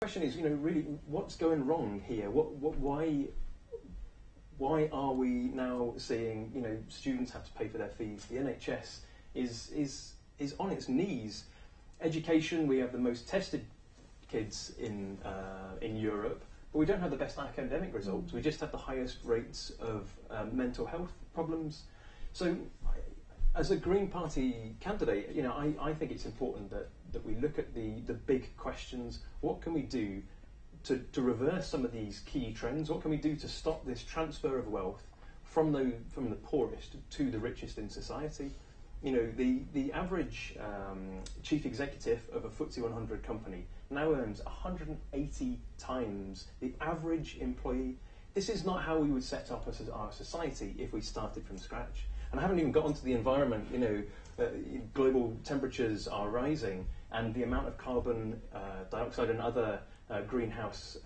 question is, really, what's going wrong here? Why are we now seeing, students have to pay for their fees? The NHS is on its knees. Education, we have the most tested kids in Europe, but we don't have the best academic results. We just have the highest rates of mental health problems. So, as a Green Party candidate, I think it's important that we look at the big questions. What can we do to reverse some of these key trends? What can we do to stop this transfer of wealth from the poorest to the richest in society? The average chief executive of a FTSE 100 company now earns 180 times the average employee. This is not how we would set up our society if we started from scratch. And I haven't even got onto the environment. Global temperatures are rising, and the amount of carbon dioxide and other greenhouse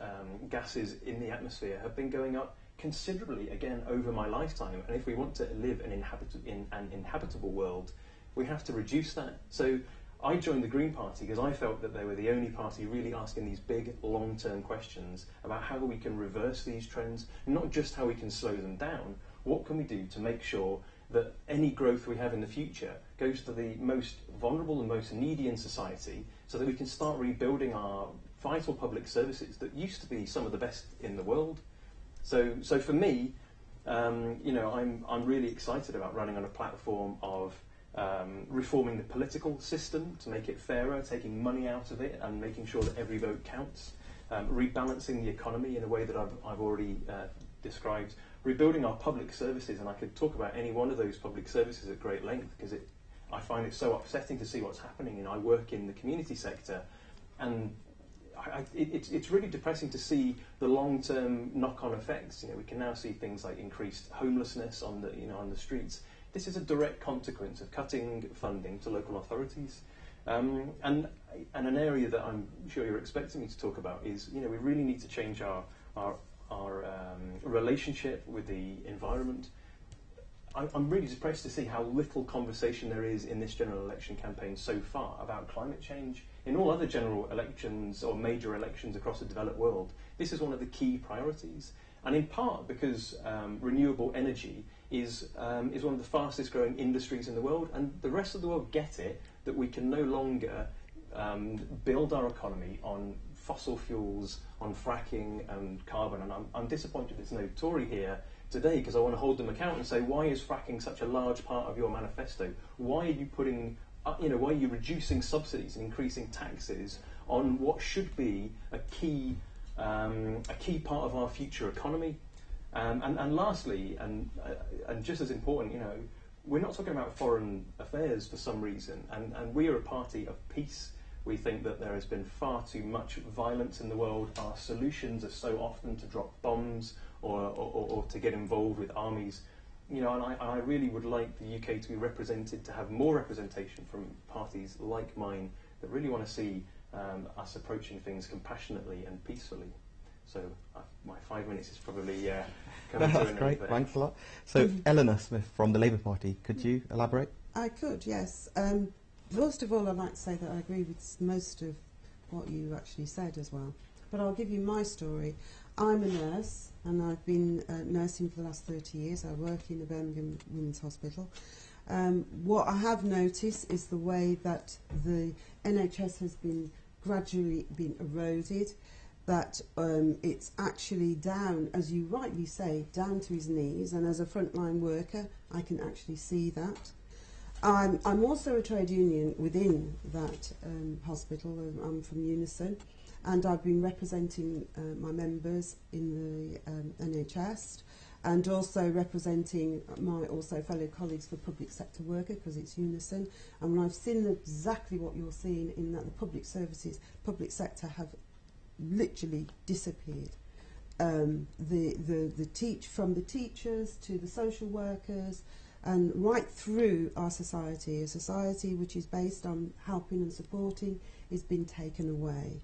gases in the atmosphere have been going up considerably again over my lifetime. And if we want to live in an inhabitable world, we have to reduce that. So I joined the Green Party because I felt that they were the only party really asking these big long-term questions about how we can reverse these trends, not just how we can slow them down. What can we do to make sure that any growth we have in the future goes to the most vulnerable and most needy in society, so that we can start rebuilding our vital public services that used to be some of the best in the world. So for me, I'm really excited about running on a platform of reforming the political system to make it fairer, taking money out of it and making sure that every vote counts, rebalancing the economy in a way that I've already described, rebuilding our public services, and I could talk about any one of those public services at great length because I find it so upsetting to see what's happening. I work in the community sector, and it's really depressing to see the long-term knock-on effects. We can now see things like increased homelessness on the streets. This is a direct consequence of cutting funding to local authorities. And an area that I'm sure you're expecting me to talk about is, we really need to change our relationship with the environment. I'm really depressed to see how little conversation there is in this general election campaign so far about climate change. In all other general elections or major elections across the developed world, this is one of the key priorities. And in part because renewable energy is one of the fastest growing industries in the world, and the rest of the world get it, that we can no longer build our economy on fossil fuels, on fracking and carbon. And I'm disappointed there's no Tory here today, because I want to hold them accountable and say, why is fracking such a large part of your manifesto? Why are you why are you reducing subsidies and increasing taxes on what should be a key part of our future economy? And lastly, and just as important, we're not talking about foreign affairs for some reason, and we are a party of peace. We think that there has been far too much violence in the world. Our solutions are so often to drop bombs or to get involved with armies. And I really would like the UK to be represented, to have more representation from parties like mine that really want to see us approaching things compassionately and peacefully. So my 5 minutes is probably coming to an end. That's great, thanks a lot. So Eleanor Smith from the Labour Party, could you elaborate? I could, yes. First of all, I'd like to say that I agree with most of what you actually said as well. But I'll give you my story. I'm a nurse, and I've been nursing for the last 30 years. I work in the Birmingham Women's Hospital. What I have noticed is the way that the NHS has been gradually been eroded, that it's actually down, as you rightly say, down to his knees, and as a frontline worker, I can actually see that. I'm also a trade union within that hospital. I'm from Unison, and I've been representing my members in the NHS, and also representing my fellow colleagues for public sector worker, because it's Unison. And I've seen exactly what you're seeing, in that the public services, public sector have literally disappeared. From the teachers to the social workers, and right through our society, a society which is based on helping and supporting, is being taken away.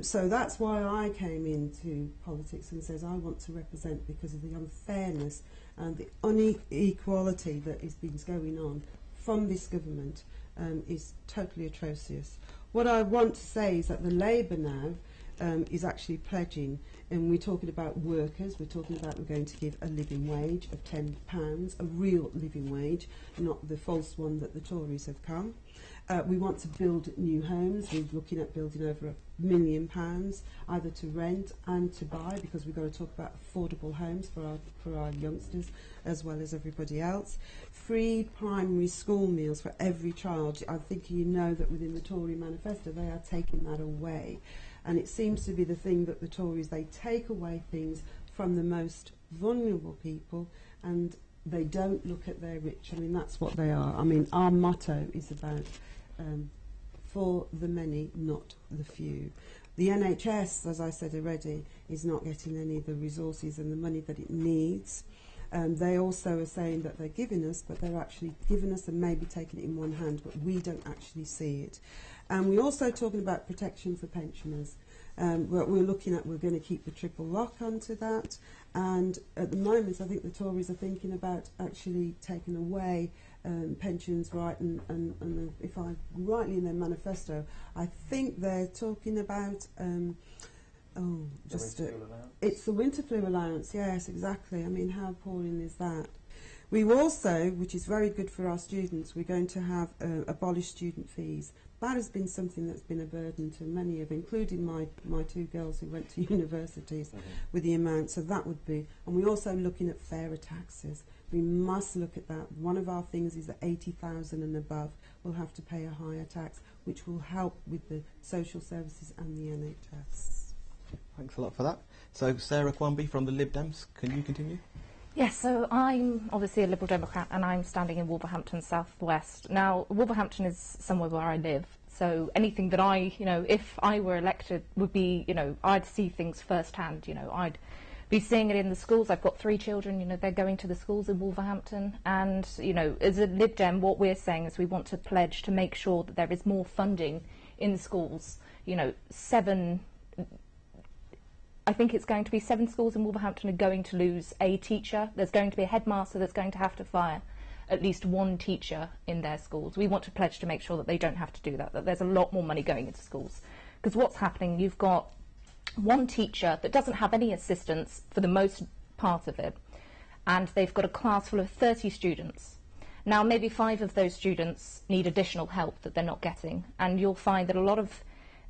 So that's why I came into politics and says I want to represent, because of the unfairness and the inequality that is been going on from this government is totally atrocious. What I want to say is that the Labour now, is actually pledging, and we're talking about workers, we're talking about we're going to give a living wage of £10, a real living wage, not the false one that the Tories have come. We want to build new homes. We're looking at building over £1 million, either to rent and to buy, because we've got to talk about affordable homes for our youngsters as well as everybody else. Free primary school meals for every child. I think you know that within the Tory manifesto they are taking that away. And it seems to be the thing that the Tories, they take away things from the most vulnerable people and they don't look at their rich. I mean, that's what they are. I mean, our motto is about for the many, not the few. The NHS, as I said already, is not getting any of the resources and the money that it needs. They also are saying that they're giving us, but they're actually giving us and maybe taking it in one hand, but we don't actually see it. And we're also talking about protection for pensioners. What we're looking at, we're going to keep the triple lock onto that. And at the moment, I think the Tories are thinking about actually taking away pensions, right? And if I'm rightly in their manifesto, I think they're talking about it's the winter flu allowance. Yes, exactly. I mean, how appalling is that? We also, which is very good for our students, we're going to have abolished student fees. That has been something that's been a burden to many of, including my two girls who went to universities with the amount. So that would be, and we're also looking at fairer taxes. We must look at that. One of our things is that 80,000 and above will have to pay a higher tax, which will help with the social services and the NHS. Thanks a lot for that. So Sarah Quamby from the Lib Dems, can you continue? Yes, so I'm obviously a Liberal Democrat and I'm standing in Wolverhampton South West. Now, Wolverhampton is somewhere where I live, so anything that I, if I were elected would be, I'd see things firsthand, I'd be seeing it in the schools. I've got 3 children, they're going to the schools in Wolverhampton, and, as a Lib Dem, what we're saying is we want to pledge to make sure that there is more funding in schools, I think it's going to be 7 schools in Wolverhampton are going to lose a teacher. There's going to be a headmaster that's going to have to fire at least 1 teacher in their schools. We want to pledge to make sure that they don't have to do that there's a lot more money going into schools. Because what's happening, you've got 1 teacher that doesn't have any assistance for the most part of it, and they've got a class full of 30 students. Now, maybe 5 of those students need additional help that they're not getting, and you'll find that a lot of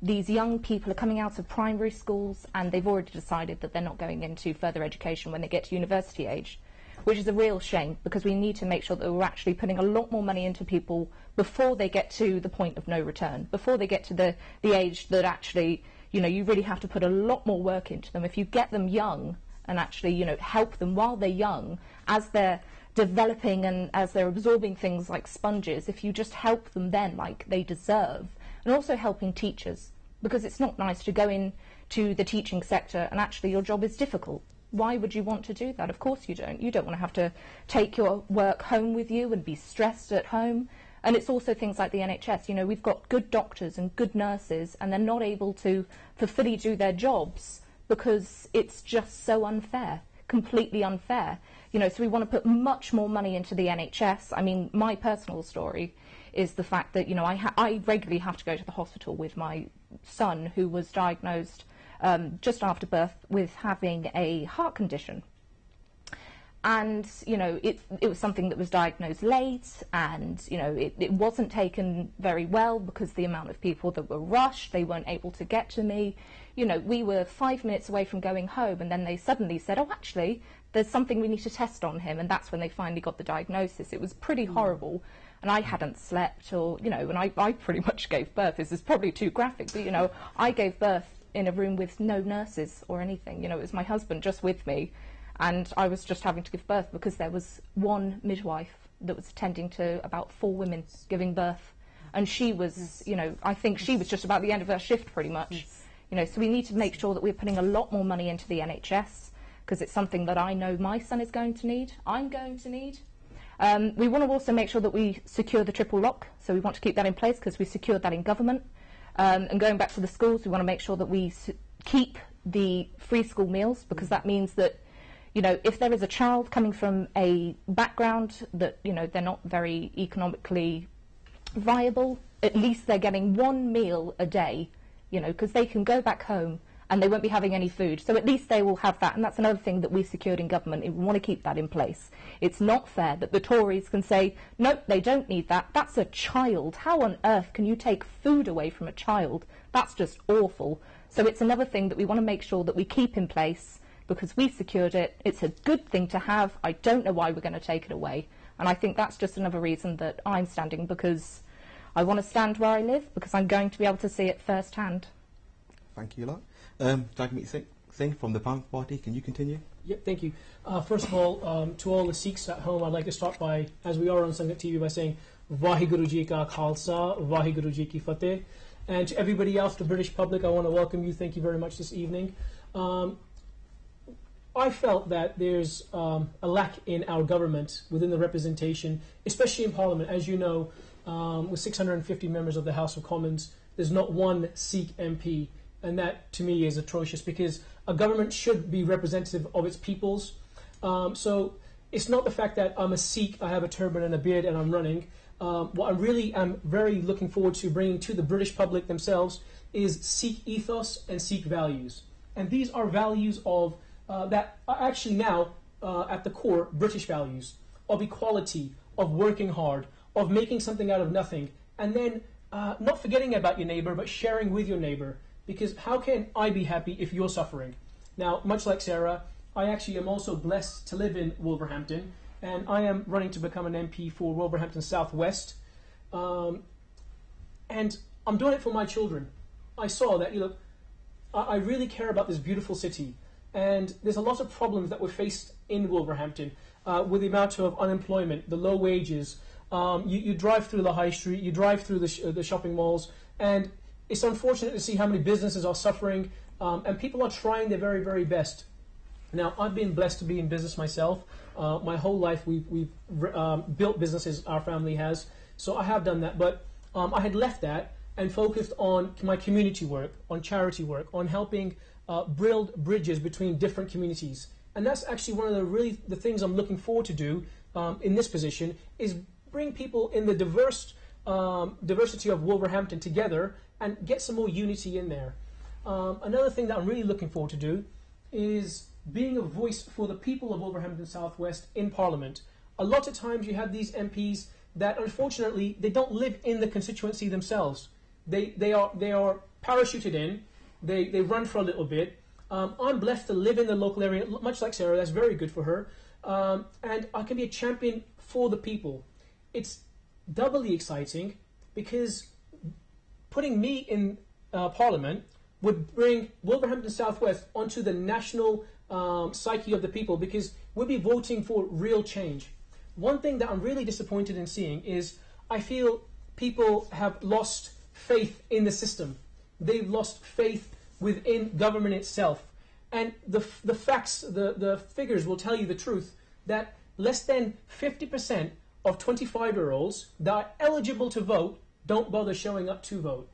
these young people are coming out of primary schools and they've already decided that they're not going into further education when they get to university age, which is a real shame, because we need to make sure that we're actually putting a lot more money into people before they get to the point of no return, before they get to the age that actually, you really have to put a lot more work into them. If you get them young and actually, help them while they're young, as they're developing and as they're absorbing things like sponges, if you just help them then like they deserve, and also helping teachers, because it's not nice to go into the teaching sector and actually your job is difficult. Why would you want to do that? Of course you don't. You don't want to have to take your work home with you and be stressed at home. And it's also things like the NHS. We've got good doctors and good nurses and they're not able to fully do their jobs because it's just so unfair, completely unfair. So we want to put much more money into the NHS. I mean, my personal story is the fact that, I regularly have to go to the hospital with my son, who was diagnosed just after birth with having a heart condition. And, it was something that was diagnosed late, and, it wasn't taken very well because the amount of people that were rushed, they weren't able to get to me. We were 5 minutes away from going home, and then they suddenly said, oh, actually, there's something we need to test on him, and that's when they finally got the diagnosis. It was pretty horrible. And I hadn't slept, or, and I pretty much gave birth. This is probably too graphic, but, I gave birth in a room with no nurses or anything. It was my husband just with me, and I was just having to give birth because there was 1 midwife that was attending to about 4 women giving birth. And she was, I think she was just about the end of her shift pretty much. So we need to make sure that we're putting a lot more money into the NHS, because it's something that I know my son is going to need, I'm going to need. We want to also make sure that we secure the triple lock, so we want to keep that in place because we secured that in government. And going back to the schools, we want to make sure that we keep the free school meals, because that means that, if there is a child coming from a background that, they're not very economically viable, at least they're getting 1 meal a day, because they can go back home and they won't be having any food. So at least they will have that, and that's another thing that we secured in government. We want to keep that in place. It's not fair that the Tories can say, nope, they don't need that. That's a child. How on earth can you take food away from a child? That's just awful. So it's another thing that we want to make sure that we keep in place because we secured it. It's a good thing to have. I don't know why we're going to take it away. And I think that's just another reason that I'm standing, because I want to stand where I live, because I'm going to be able to see it firsthand. Thank you, lot. Jagmeet Singh from the Pan Party, can you continue? Yep, thank you. First of all, to all the Sikhs at home, I'd like to start by, as we are on Sangat TV, by saying Vaheguru Ji Ka Khalsa, Vaheguru Ji Ki Fateh. And to everybody else, the British public, I want to welcome you. Thank you very much this evening. I felt that there's a lack in our government within the representation, especially in Parliament. As you know, with 650 members of the House of Commons, there's not one Sikh MP. And that, to me, is atrocious, because a government should be representative of its peoples. So it's not the fact that I'm a Sikh, I have a turban and a beard, and I'm running. What I really am very looking forward to bringing to the British public themselves is Sikh ethos and Sikh values. And these are values of that are actually now, at the core, British values of equality, of working hard, of making something out of nothing, and then not forgetting about your neighbour, but sharing with your neighbour. Because how can I be happy if you're suffering? Now, much like Sarah, I actually am also blessed to live in Wolverhampton, and I am running to become an MP for Wolverhampton South West. And I'm doing it for my children. I saw that, I really care about this beautiful city. And there's a lot of problems that we're faced in Wolverhampton with the amount of unemployment, the low wages. You drive through the high street, you drive through the shopping malls, and it's unfortunate to see how many businesses are suffering, and people are trying their very, very best. Now, I've been blessed to be in business myself. My whole life, we've built businesses, our family has, so I have done that. But I had left that and focused on my community work, on charity work, on helping build bridges between different communities. And that's actually one of the things I'm looking forward to do in this position, is bring people in the diversity of Wolverhampton together and get some more unity in there. Another thing that I'm really looking forward to do is being a voice for the people of Wolverhampton South West in Parliament. A lot of times you have these MPs that, unfortunately, they don't live in the constituency themselves. They are parachuted in, they run for a little bit. I'm blessed to live in the local area, much like Sarah. That's very good for her. And I can be a champion for the people. It's doubly exciting because putting me in Parliament would bring Wolverhampton South West onto the national psyche of the people, because we'll be voting for real change. One thing that I'm really disappointed in seeing is I feel people have lost faith in the system. They've lost faith within government itself. And the facts, the figures will tell you the truth, that less than 50% of 25-year-olds that are eligible to vote don't bother showing up to vote.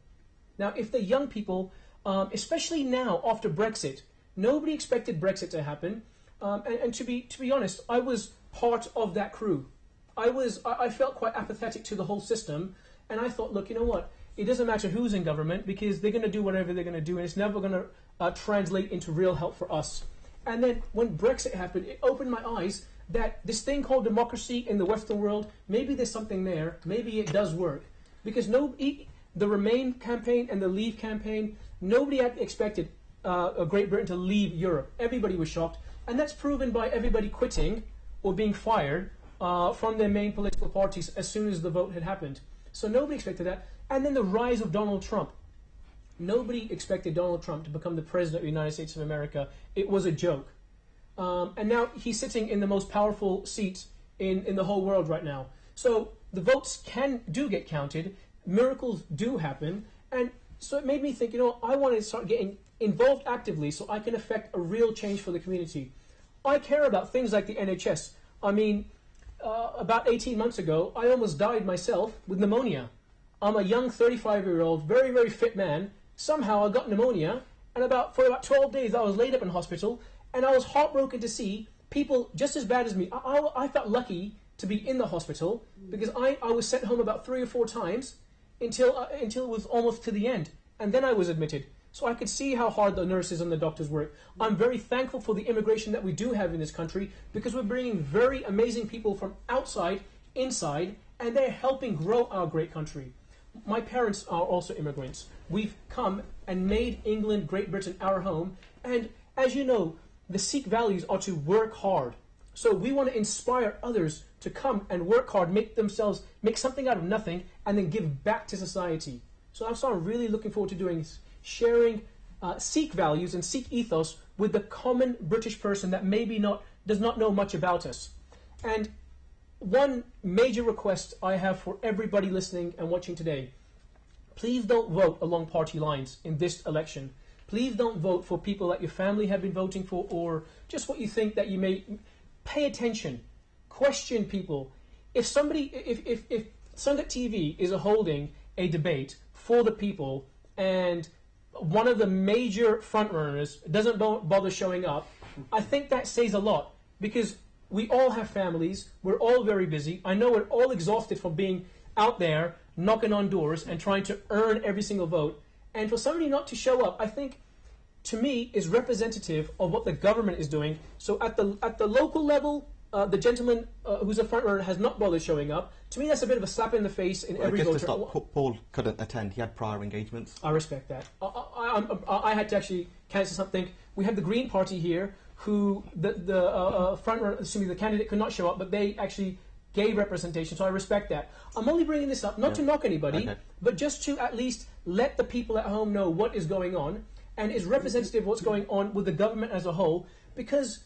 Now, if the young people, especially now after Brexit, nobody expected Brexit to happen, and to be honest, I was part of that crew. I felt quite apathetic to the whole system, and I thought, look, you know what? It doesn't matter who's in government, because they're going to do whatever they're going to do, and it's never going to translate into real help for us. And then when Brexit happened, it opened my eyes that this thing called democracy in the Western world, maybe there's something there, maybe it does work. Because the Remain campaign and the Leave campaign, nobody had expected Great Britain to leave Europe. Everybody was shocked, and that's proven by everybody quitting or being fired from their main political parties as soon as the vote had happened. So nobody expected that. And then the rise of Donald Trump. Nobody expected Donald Trump to become the President of the United States of America. It was a joke. And now he's sitting in the most powerful seat in the whole world right now. So the votes do get counted, miracles do happen, and so it made me think, I want to start getting involved actively so I can affect a real change for the community. I care about things like the NHS. I mean, about 18 months ago, I almost died myself with pneumonia. I'm a young 35-year-old, very, very fit man. Somehow I got pneumonia, and for about 12 days I was laid up in hospital, and I was heartbroken to see people just as bad as me. I felt lucky to be in the hospital, because I was sent home about 3 or 4 times until it was almost to the end, and then I was admitted. So I could see how hard the nurses and the doctors work. I'm very thankful for the immigration that we do have in this country, because we're bringing very amazing people from outside, inside, and they're helping grow our great country. My parents are also immigrants. We've come and made England, Great Britain our home. And as you know, the Sikh values are to work hard. So we want to inspire others to come and work hard, make something out of nothing, and then give back to society. So that's what I'm really looking forward to doing, is sharing Sikh values and Sikh ethos with the common British person that maybe does not know much about us. And one major request I have for everybody listening and watching today: please don't vote along party lines in this election. Please don't vote for people that your family have been voting for, or just what you think that you may. Pay attention. Question people. If Sangat TV is holding a debate for the people, and one of the major frontrunners doesn't bother showing up, I think that says a lot, because we all have families, we're all very busy. I know we're all exhausted from being out there knocking on doors and trying to earn every single vote. And for somebody not to show up, I think, to me, is representative of what the government is doing. So at the local level, the gentleman who's a frontrunner has not bothered showing up. To me, that's a bit of a slap in the face in every voter. Just to stop, Paul couldn't attend. He had prior engagements. I respect that. I had to actually cancel something. We have the Green Party here, who the frontrunner, assuming the candidate could not show up, but they actually gave representation. So I respect that. I'm only bringing this up not to knock anybody, but just to at least let the people at home know what is going on, and is representative of what's going on with the government as a whole, because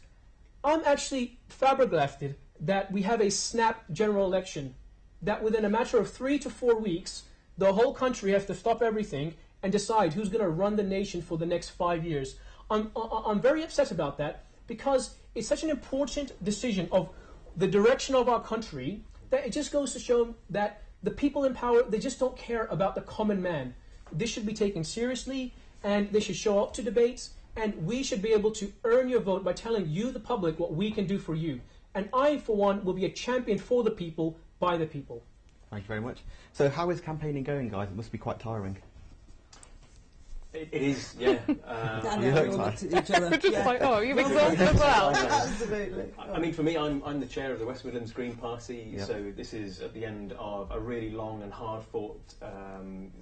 I'm actually flabbergasted that we have a snap general election, that within a matter of 3 to 4 weeks, the whole country has to stop everything and decide who's going to run the nation for the next 5 years. I'm very upset about that, because it's such an important decision of the direction of our country, that it just goes to show that the people in power, they just don't care about the common man. This should be taken seriously, and they should show up to debates, and we should be able to earn your vote by telling you, the public, what we can do for you. And I, for one, will be a champion for the people, by the people. Thank you very much. So how is campaigning going, guys? It must be quite tiring. It is, yeah. We all looked at each other. We're just like, oh, you've exhausted as well. Absolutely. I mean, for me, I'm the chair of the West Midlands Green Party, Yep. so this is at the end of a really long and hard-fought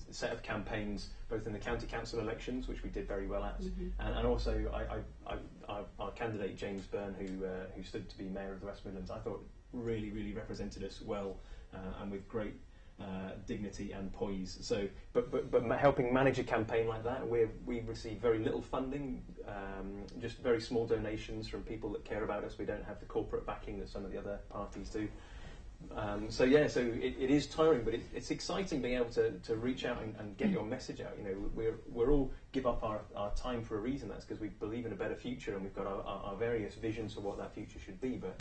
set of campaigns, both in the county council elections, which we did very well at, and also our candidate James Byrne, who stood to be mayor of the West Midlands, I thought really represented us well and with great dignity and poise. So, but helping manage a campaign like that, we receive very little funding, just very small donations from people that care about us. We don't have the corporate backing that some of the other parties do. So it is tiring, but it's exciting being able to reach out and get your message out. You know, we're all give up our time for a reason. That's because we believe in a better future, and we've got our various visions for what that future should be. But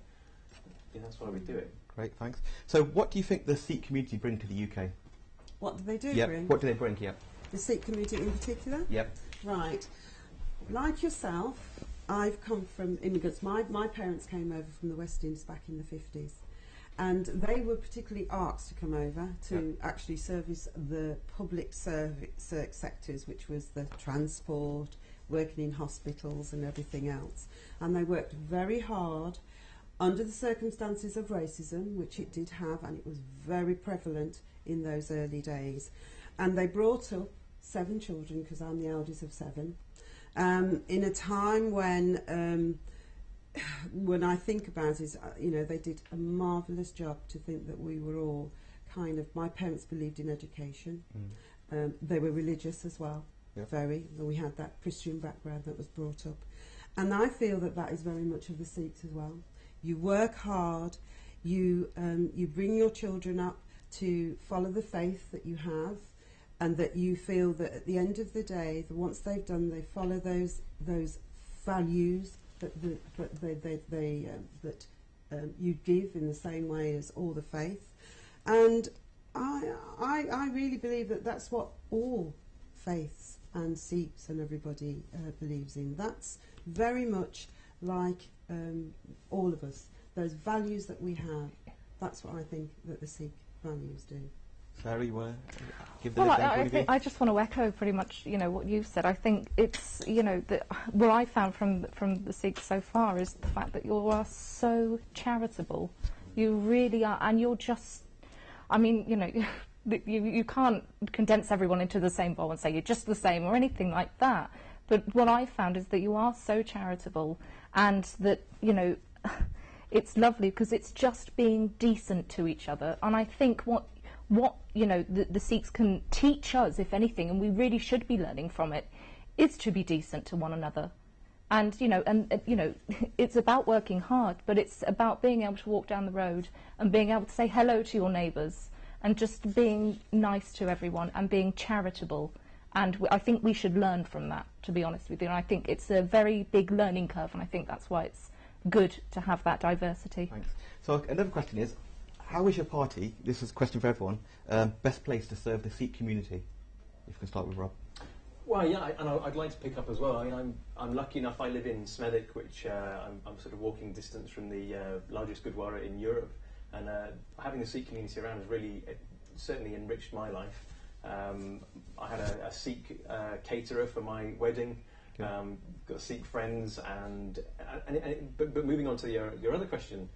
yeah, that's why we do it. Great, thanks. So what do you think the Sikh community bring to the UK? What do they do Yep. bring? What do they bring? Yep. The Sikh community in particular? Yep. Right. Like yourself, I've come from immigrants. My parents came over from the West Indies back in the 50s. And they were particularly asked to come over to actually service the public sectors, which was the transport, working in hospitals and everything else. And they worked very hard under the circumstances of racism, which it did have, and it was very prevalent in those early days. And they brought up 7 children, because I'm the eldest of 7, in a time when I think about it, you know, they did a marvellous job to think that we were all kind of, my parents believed in education. They were religious as well, very. We had that Christian background that was brought up. And I feel that that is very much of the Sikhs as well. You work hard, you bring your children up to follow the faith that you have, and that you feel that at the end of the day, that once they've done, they follow those values that you give in the same way as all the faith. And I really believe that that's what all faiths and Sikhs and everybody believes in. That's very much like all of us. Those values that we have, that's what I think that the Sikh values do. Sarah, you want to give the Well, example I of think you? I just want to echo pretty much, what you've said. I think it's, what I found from the Sikhs so far is the fact that you are so charitable. You really are, and you're just, you can't condense everyone into the same bowl and say you're just the same or anything like that. But what I found is that you are so charitable, and that, it's lovely because it's just being decent to each other. And I think what the Sikhs can teach us, if anything, and we really should be learning from it, is to be decent to one another. And it's about working hard, but it's about being able to walk down the road and being able to say hello to your neighbours and just being nice to everyone and being charitable. And I think we should learn from that, to be honest with you. And I think it's a very big learning curve, and I think that's why it's good to have that diversity. Thanks. So another question is, how is your party, this is a question for everyone, best placed to serve the Sikh community? If you can start with Rob. Well, yeah, and I'd like to pick up as well. I mean, I'm lucky enough. I live in Smethwick, which I'm sort of walking distance from the largest Gurdwara in Europe, and having the Sikh community around has really certainly enriched my life. I had a Sikh caterer for my wedding. Got Sikh friends, but moving on to your other question,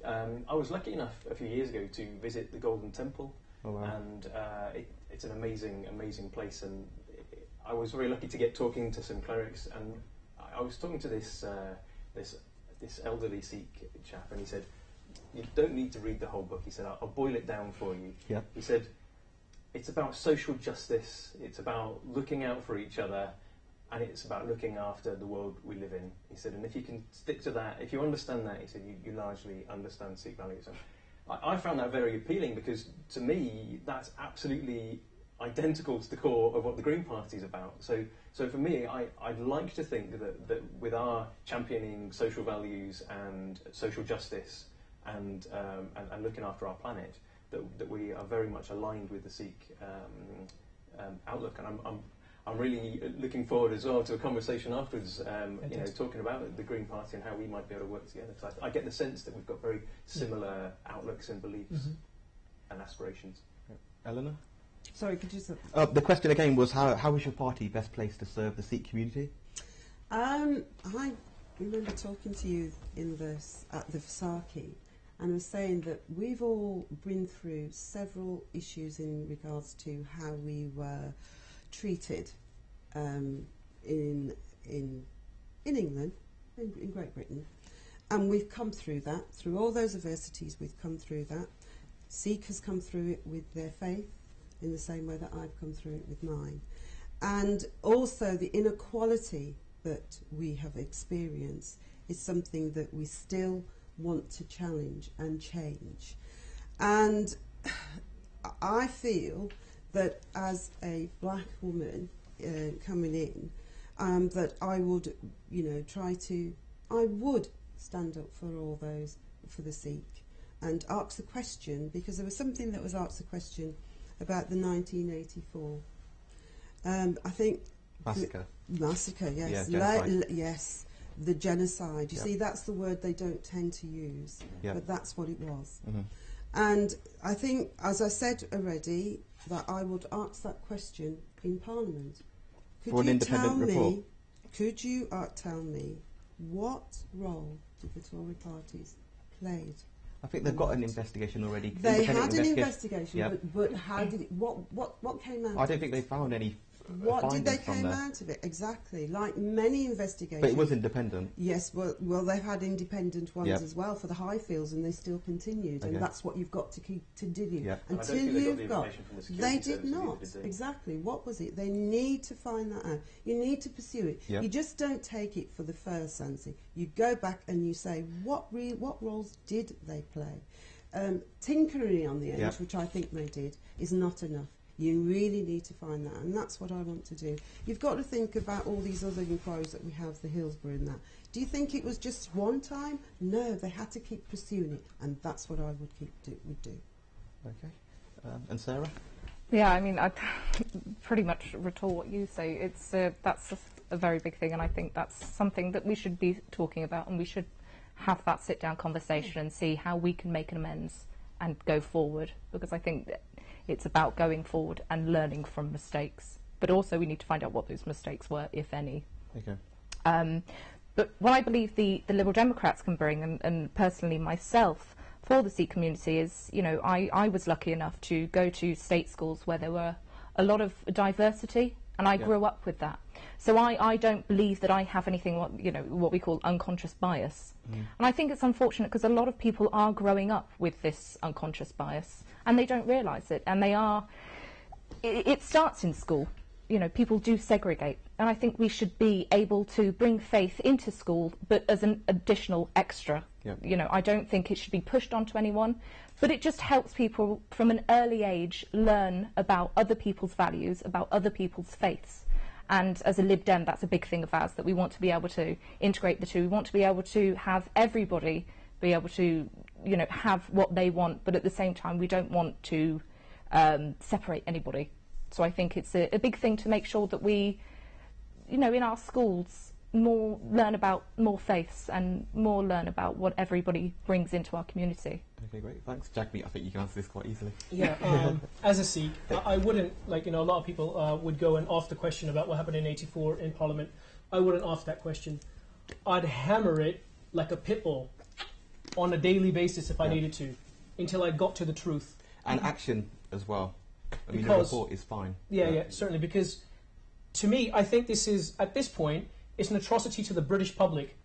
I was lucky enough a few years ago to visit the Golden Temple. Oh, wow. And it's an amazing place, and I was very lucky to get talking to some clerics, and I was talking to this elderly Sikh chap, and he said, "You don't need to read the whole book." He said, "I'll boil it down for you." Yeah. He said, "It's about social justice. It's about looking out for each other, and it's about looking after the world we live in." He said, "And if you can stick to that, if you understand that," he said, you largely understand Sikh values." And I found that very appealing, because to me that's absolutely identical to the core of what the Green Party is about. So for me, I'd like to think that with our championing social values and social justice and looking after our planet, that we are very much aligned with the Sikh outlook. And I'm really looking forward as well to a conversation afterwards, talking about the Green Party and how we might be able to work together. Because I get the sense that we've got very similar outlooks and beliefs and aspirations. Eleanor? Sorry, could you say? The question again was, how is your party best placed to serve the Sikh community? I remember talking to you at the Vaisakhi, and I was saying that we've all been through several issues in regards to how we were treated in England, in Great Britain, and we've come through that. Through all those adversities, we've come through that. Sikh has come through it with their faith, in the same way that I've come through it with mine. And also the inequality that we have experienced is something that we still want to challenge and change. And I feel that as a black woman coming in, that I would, I would stand up for all those, for the Sikh, and ask the question, because there was something that was asked the question about the 1984. I think Massacre. Massacre, yes. Yeah, genocide. Yes, the genocide. You Yep. see, that's the word they don't tend to use, Yep. but that's what it was. Mhm. And I think, as I said already, that I would ask that question in Parliament. For an independent report. Could you tell me what role did the Tory parties played? I think they've got an investigation already. They independent had an investigation, Yep. but how did it? What came out? I don't think they found any What did findings they from came there. out of it? Exactly, like many investigations. But it was independent. Yes, well, they've had independent ones Yep. as well for the Highfields, and they still continued, Okay. and that's what you've got to keep to do. Yep. And I don't Until think they got you've the got, information from the they security did services either, not did they? exactly. What was it? They need to find that out. You need to pursue it. Yep. You just don't take it for the first answer. You go back and you say, what roles did they play? Tinkering on the edge, Yep. which I think they did, is not enough. You really need to find that, and that's what I want to do. You've got to think about all these other inquiries that we have, the Hillsborough and that. Do you think it was just one time? No, they had to keep pursuing it, and that's what I would would do. Okay. And Sarah? Yeah, I mean, I pretty much retort what you say. It's that's a very big thing, and I think that's something that we should be talking about, and we should have that sit-down conversation and see how we can make an amends and go forward. Because I think that, It's about going forward and learning from mistakes. But also we need to find out what those mistakes were, if any. Okay. But what I believe the Liberal Democrats can bring, and personally myself, for the Sikh community is, you know, I was lucky enough to go to state schools where there were a lot of diversity, and I grew up with that. So I don't believe that I have anything, what we call unconscious bias. And I think it's unfortunate because a lot of people are growing up with this unconscious bias, and they don't realise it, and it starts in school. You know, people do segregate, and I think we should be able to bring faith into school, but as an additional extra. Yep. You know, I don't think it should be pushed onto anyone, but it just helps people from an early age learn about other people's values, about other people's faiths. And as a Lib Dem, that's a big thing of ours, that we want to be able to integrate the two. We want to be able to have everybody be able to, you know, have what they want, but at the same time, we don't want to separate anybody. So I think it's a big thing to make sure that we, you know, in our schools, learn about more faiths and more learn about what everybody brings into our community. Okay, great. Thanks. Jagmeet, I think you can answer this quite easily. Yeah, as a Sikh, I wouldn't, like, you know, a lot of people would go and ask the question about what happened in '84 in Parliament. I wouldn't ask that question. I'd hammer it like a pit bull on a daily basis if I needed to, until I got to the truth. And action as well. I mean, the Because- report is fine. Yeah, certainly, because to me, I think this is, at this point, it's an atrocity to the British public.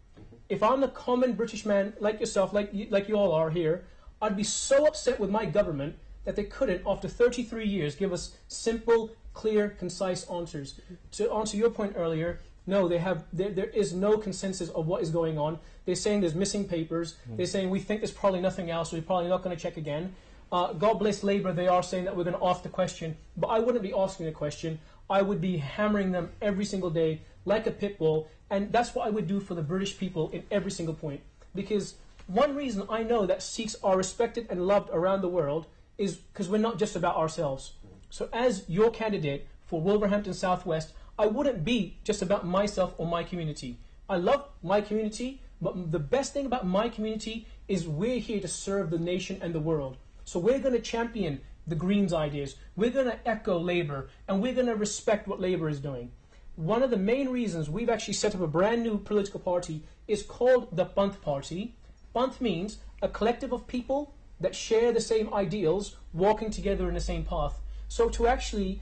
If I'm the common British man, like yourself, like you all are here, I'd be so upset with my government that they couldn't, after 33 years, give us simple, clear, concise answers. To answer your point earlier, no, there is no consensus of what is going on. They're saying there's missing papers. They're saying we think there's probably nothing else, so we're probably not going to check again. God bless Labour, they are saying that we're going to ask the question, but I wouldn't be asking the question. I would be hammering them every single day like a pit bull, and that's what I would do for the British people in every single point. Because one reason I know that Sikhs are respected and loved around the world is because we're not just about ourselves. So as your candidate for Wolverhampton South West, I wouldn't be just about myself or my community. I love my community, but the best thing about my community is we're here to serve the nation and the world. So we're going to champion the Greens' ideas. We're going to echo Labour, and we're going to respect what Labour is doing. One of the main reasons we've actually set up a brand new political party is called the Panth Party. Panth means a collective of people that share the same ideals, walking together in the same path. So to actually,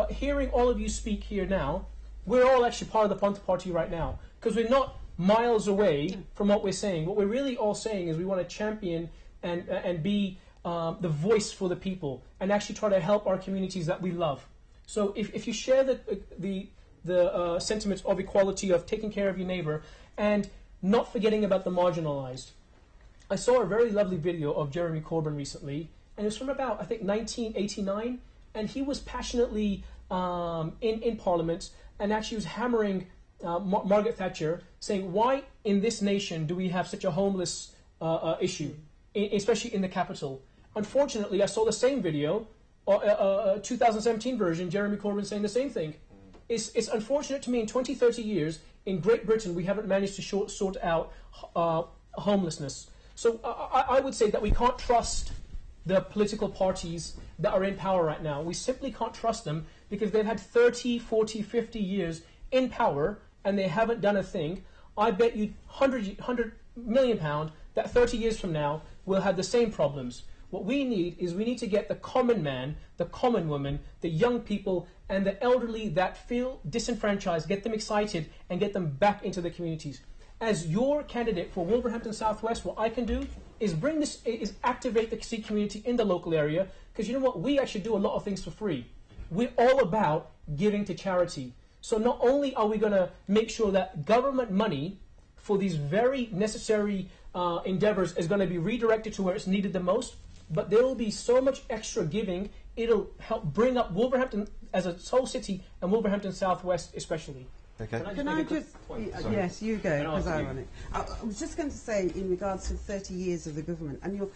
hearing all of you speak here now, we're all actually part of the Panth Party right now, because we're not miles away from what we're saying. What we're really all saying is we want to champion and be the voice for the people, and actually try to help our communities that we love. So if you share the sentiments of equality, of taking care of your neighbour, and not forgetting about the marginalised. I saw a very lovely video of Jeremy Corbyn recently, and it was from about, I think, 1989, and he was passionately in Parliament, and actually was hammering Margaret Thatcher, saying, why in this nation do we have such a homeless issue, especially in the capital? Unfortunately, I saw the same video, 2017 version, Jeremy Corbyn saying the same thing. It's unfortunate to me in 20, 30 years, in Great Britain, we haven't managed to sort out homelessness. So I would say that we can't trust the political parties that are in power right now. We simply can't trust them because they've had 30, 40, 50 years in power and they haven't done a thing. I bet you £100 million that 30 years from now we'll have the same problems. What we need to get the common man, the common woman, the young people, and the elderly that feel disenfranchised, get them excited, and get them back into the communities. As your candidate for Wolverhampton South West, what I can do is activate the Sikh community in the local area, because you know what? We actually do a lot of things for free. We're all about giving to charity. So not only are we going to make sure that government money for these very necessary endeavours is going to be redirected to where it's needed the most, but there will be so much extra giving, it'll help bring up Wolverhampton as a whole city and Wolverhampton South West especially. Okay. Can I just... Yes, you go, because I run it. I was just going to say, in regards to 30 years of the government, and you're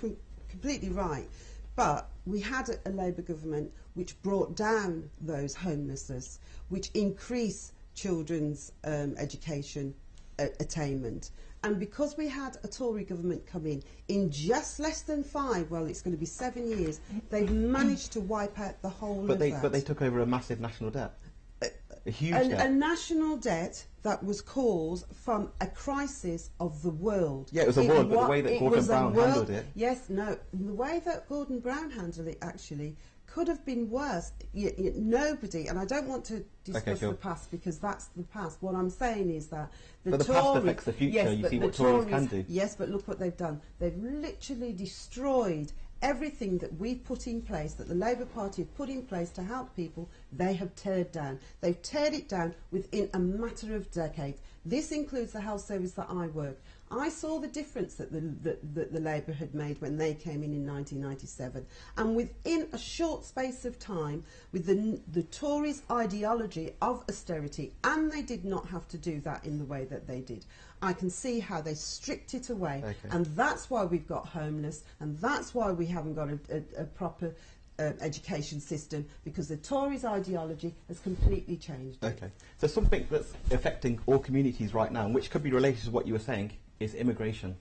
completely right, but we had a Labour government which brought down those homelessness, which increased children's education, attainment. And because we had a Tory government come in just less than 5, well, it's going to be 7 years, they've managed to wipe out the whole of that. But they took over a massive national debt. A huge debt. A national debt that was caused from a crisis of the world. Yeah, it was a world, but the way that Gordon Brown handled it... Yes, no, the way that Gordon Brown handled it, actually, could have been worse. Nobody, and I don't want to discuss the past because that's the past. What I'm saying is that the past affects the future. Yes, you see what Tories can do. Yes, but look what they've done. They've literally destroyed everything that we've put in place, that the Labour Party have put in place to help people. They have teared down. They've teared it down within a matter of decades. This includes the health service that I work. I saw the difference that the Labour had made when they came in 1997. And within a short space of time, with the Tories' ideology of austerity, and they did not have to do that in the way that they did, I can see how they stripped it away. Okay. And that's why we've got homeless, and that's why we haven't got a proper education system, because the Tories' ideology has completely changed. Okay. So something that's affecting all communities right now, and which could be related to what you were saying, is immigration.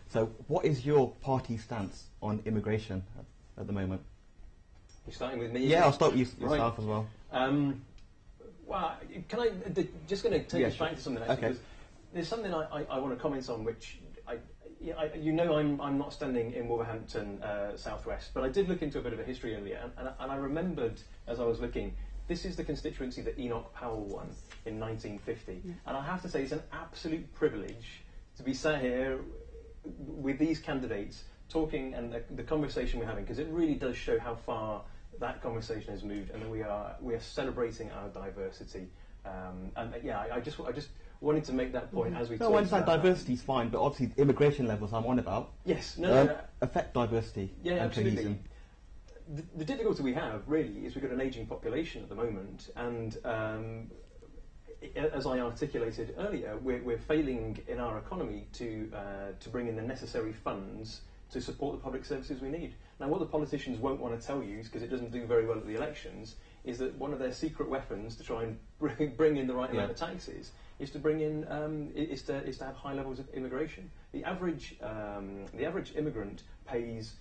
So what is your party's stance on immigration at the moment? You're starting with me? Yeah, I'll start with yourself as well. Well, can I... just going to take us back to something, actually, because there's something I want to comment on, which... you know I'm not standing in Wolverhampton southwest, but I did look into a bit of a history earlier, and I remembered, as I was looking, this is the constituency that Enoch Powell won in 1950. Yeah. And I have to say, it's an absolute privilege to be sat here with these candidates talking, and the conversation we're having, because it really does show how far that conversation has moved, and that we are celebrating our diversity. I just wanted to make that point as we talk. No, I understand diversity is fine, but obviously immigration levels I'm on about. Yes, affect diversity. Yeah, and absolutely. cohesion. The difficulty we have really is we've got an ageing population at the moment, and as I articulated earlier, we're failing in our economy to bring in the necessary funds to support the public services we need. Now, what the politicians won't want to tell you, because it doesn't do very well at the elections, is that one of their secret weapons to try and bring in the right amount of taxes is to bring in is to have high levels of immigration. The average immigrant pays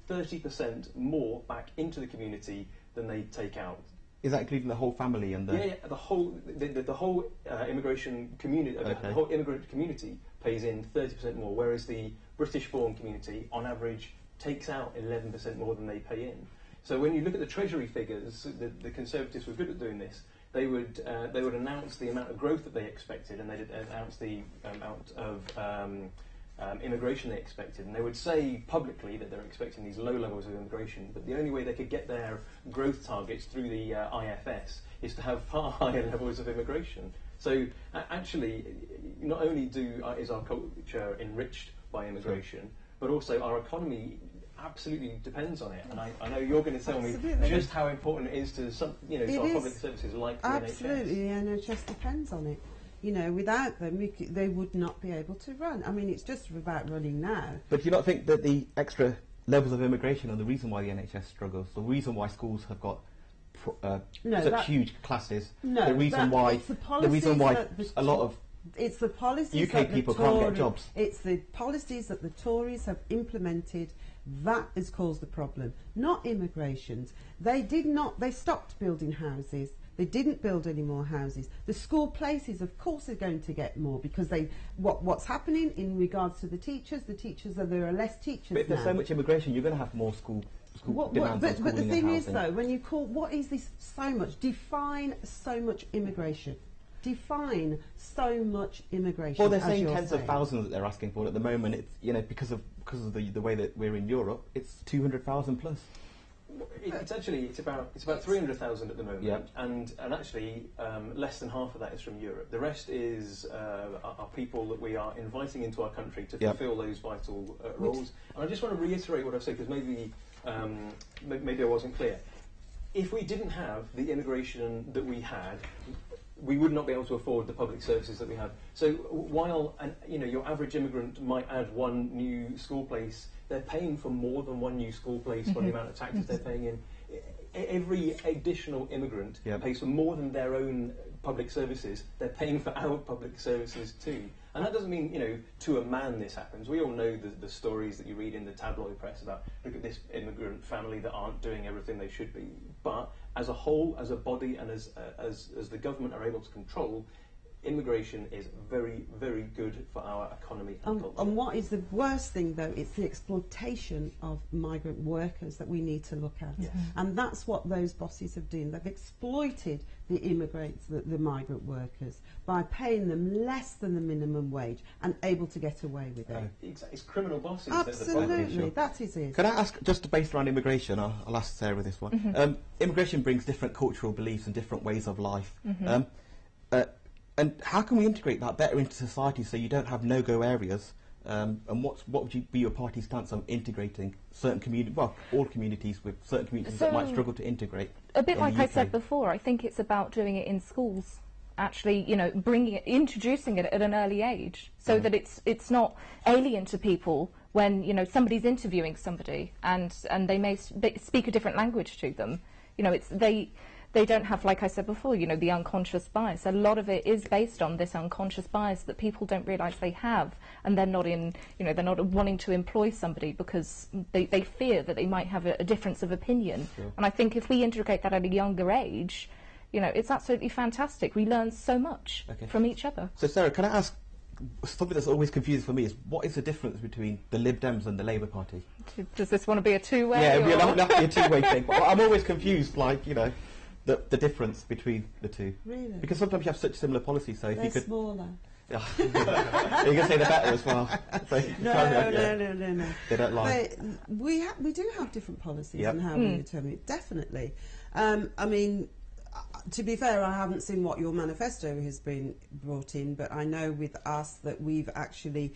30% more back into the community than they take out. Is that including the whole family and the... Yeah, the whole immigration community, the whole immigrant community pays in 30% more, whereas the British-born community, on average, takes out 11% more than they pay in. So when you look at the Treasury figures, the Conservatives were good at doing this. They would announce the amount of growth that they expected, and they'd announce the amount of immigration they expected, and they would say publicly that they're expecting these low levels of immigration, but the only way they could get their growth targets through the IFS is to have far higher levels of immigration. So actually, not only is our culture enriched by immigration, but also our economy absolutely depends on it. And I know you're going to tell me just how important it is to our public services like the NHS. Absolutely, the NHS depends on it. You know, without them, they would not be able to run. I mean, it's just about running now. But do you not think that the extra levels of immigration are the reason why the NHS struggles? The reason why schools have got such huge classes? No, the reason why a lot of it's the policies UK people can't get jobs. It's the policies that the Tories have implemented that has caused the problem, not immigrations. They stopped building houses. They didn't build any more houses. The school places, of course, are going to get more because what's happening in regards to the teachers there are less teachers But if there's so much immigration, you're going to have more school demands on schooling. But the thing is, though, when you call, what is this so much? Define so much immigration. Define so much immigration. Well, they're saying tens of thousands that they're asking for at the moment. It's because of the way that we're in Europe, it's 200,000 plus. It's about 300,000 at the moment, and actually less than half of that is from Europe. The rest are people that we are inviting into our country to fulfil those vital roles. And I just want to reiterate what I've said, because maybe I wasn't clear. If we didn't have the immigration that we had, we would not be able to afford the public services that we have. So while your average immigrant might add one new school place, they're paying for more than one new school place for the amount of taxes they're paying in. Every additional immigrant pays for more than their own public services. They're paying for our public services too. And that doesn't mean, to a man this happens. We all know the stories that you read in the tabloid press about, look at this immigrant family that aren't doing everything they should be. But as a whole, as a body, and as the government are able to control, immigration is very, very good for our economy and culture. And what is the worst thing, though? It's the exploitation of migrant workers that we need to look at. Yes. And that's what those bosses have done. They've exploited the immigrants, the migrant workers, by paying them less than the minimum wage and able to get away with it. It's criminal bosses. Absolutely, that is it. Could I ask, just based around immigration, I'll ask Sarah this one. Immigration brings different cultural beliefs and different ways of life. And how can we integrate that better into society so you don't have no-go areas? And what would be your party's stance on integrating certain all communities with certain communities that might struggle to integrate? A bit like I said before, I think it's about doing it in schools. Actually, introducing it at an early age, so that it's not alien to people when somebody's interviewing somebody and they may speak a different language to them. They don't have, like I said before, the unconscious bias. A lot of it is based on this unconscious bias that people don't realise they have, and they're not they're not wanting to employ somebody because they fear that they might have a difference of opinion. Sure. And I think if we integrate that at a younger age, it's absolutely fantastic. We learn so much from each other. So, Sarah, can I ask, something that's always confusing for me is, what is the difference between the Lib Dems and the Labour Party? Does this want to be a two-way? Yeah, it'll have to be a two-way thing. But I'm always confused, the difference between the two. Really? Because sometimes you have such similar policies, so if you could... smaller. Yeah. You're going to say they're better as well. So No. They don't lie. We do have different policies and how we determine it, definitely. To be fair, I haven't seen what your manifesto has been brought in, but I know with us that we've actually